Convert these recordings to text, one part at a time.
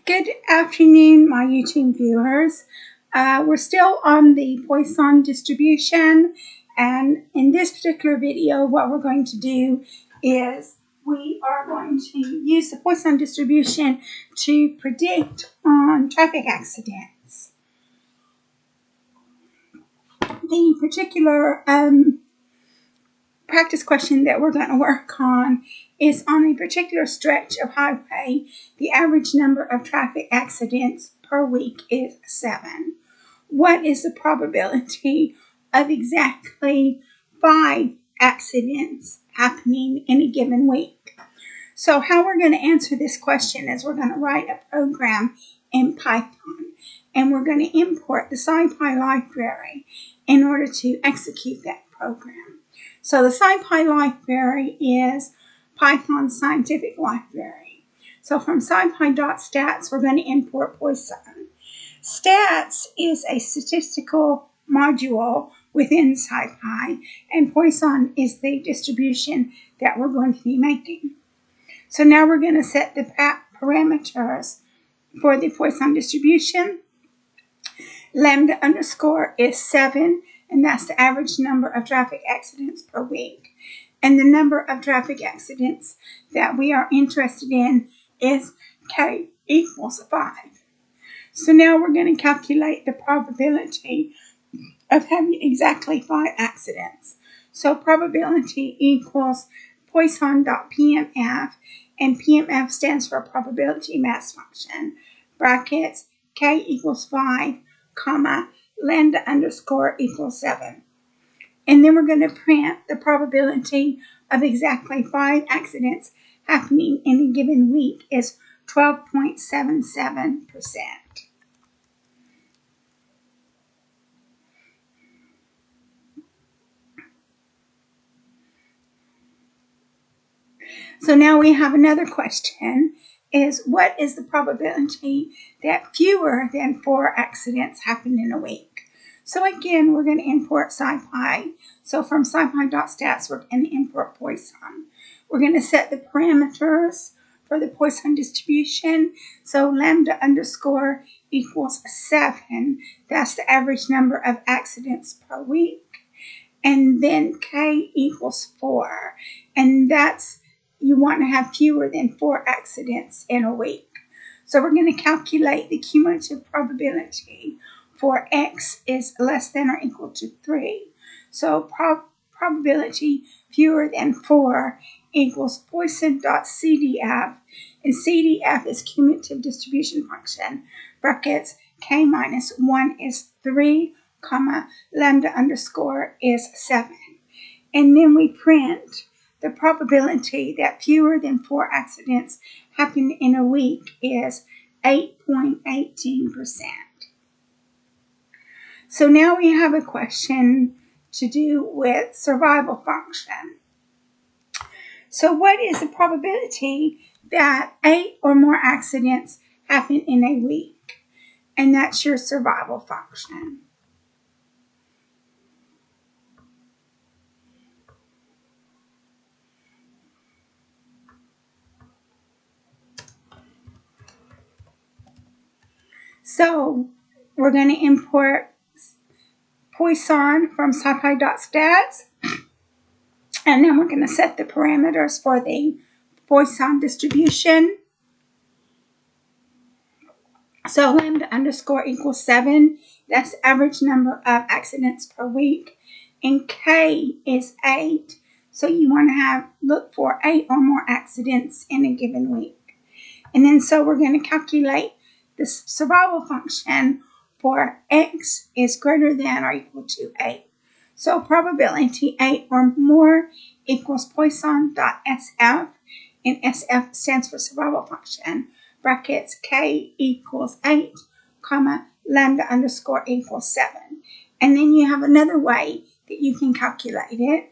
Good afternoon, my YouTube viewers. We're still on the Poisson distribution, and in this particular video, what we're going to do is we are going to use the Poisson distribution to predict on traffic accidents. The particular practice question that we're going to work on is on a particular stretch of highway, the average number of traffic accidents per week is 7. What is the probability of exactly 5 accidents happening in a given week? So how we're going to answer this question is we're going to write a program in Python, and we're going to import the scipy library in order to execute that program. So the scipy library is Python's scientific library. So from scipy.stats, we're going to import Poisson. Stats is a statistical module within scipy, and Poisson is the distribution that we're going to be making. So now we're going to set the parameters for the Poisson distribution. Lambda underscore is 7, and that's the average number of traffic accidents per week. And the number of traffic accidents that we are interested in is K equals 5. So now we're going to calculate the probability of having exactly 5 accidents. So probability equals Poisson.PMF, and PMF stands for probability mass function, brackets, K equals 5, comma, lambda underscore equals 7. And then we're going to print the probability of exactly 5 accidents happening in a given week is 12.77%. So now we have another question, is what is the probability that fewer than 4 accidents happen in a week? So again, we're going to import scipy. So from scipy.stats, we're going to import Poisson. We're going to set the parameters for the Poisson distribution. So lambda underscore equals 7. That's the average number of accidents per week. And then K equals 4. And that's, you want to have fewer than 4 accidents in a week. So we're going to calculate the cumulative probability for X is less than or equal to 3. So probability fewer than 4 equals Poisson.CDF, and CDF is cumulative distribution function, brackets, K minus 1 is 3, comma, lambda underscore is 7. And then we print the probability that fewer than 4 accidents happen in a week is 8.18%. So now we have a question to do with survival function. So what is the probability that 8 or more accidents happen in a week? And that's your survival function. So we're going to import Poisson from scipy.stats, and then we're going to set the parameters for the Poisson distribution. So lambda underscore equals 7. That's the average number of accidents per week. And K is 8. So you want to look for 8 or more accidents in a given week. And then so we're going to calculate the survival function for X is greater than or equal to 8. So probability 8 or more equals Poisson.SF, and SF stands for survival function, brackets, K equals 8, comma, lambda underscore equals 7. And then you have another way that you can calculate it.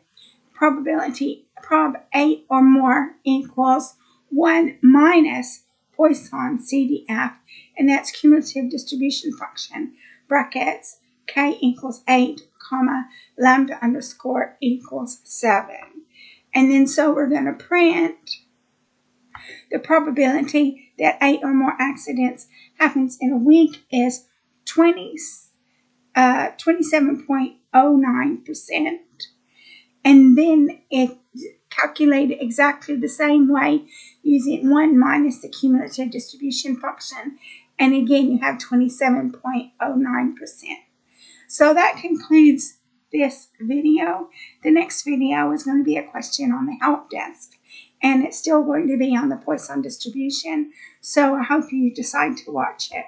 Probability, prob 8 or more equals 1 minus Poisson CDF, and that's cumulative distribution function, brackets, K equals 8, comma, lambda underscore equals 7. And then so we're going to print The probability that 8 or more accidents happens in a week is 27.09%. And then it's calculated exactly the same way using 1 minus the cumulative distribution function. And again, you have 27.09%. So that concludes this video. The next video is going to be a question on the help desk, and it's still going to be on the Poisson distribution. So I hope you decide to watch it.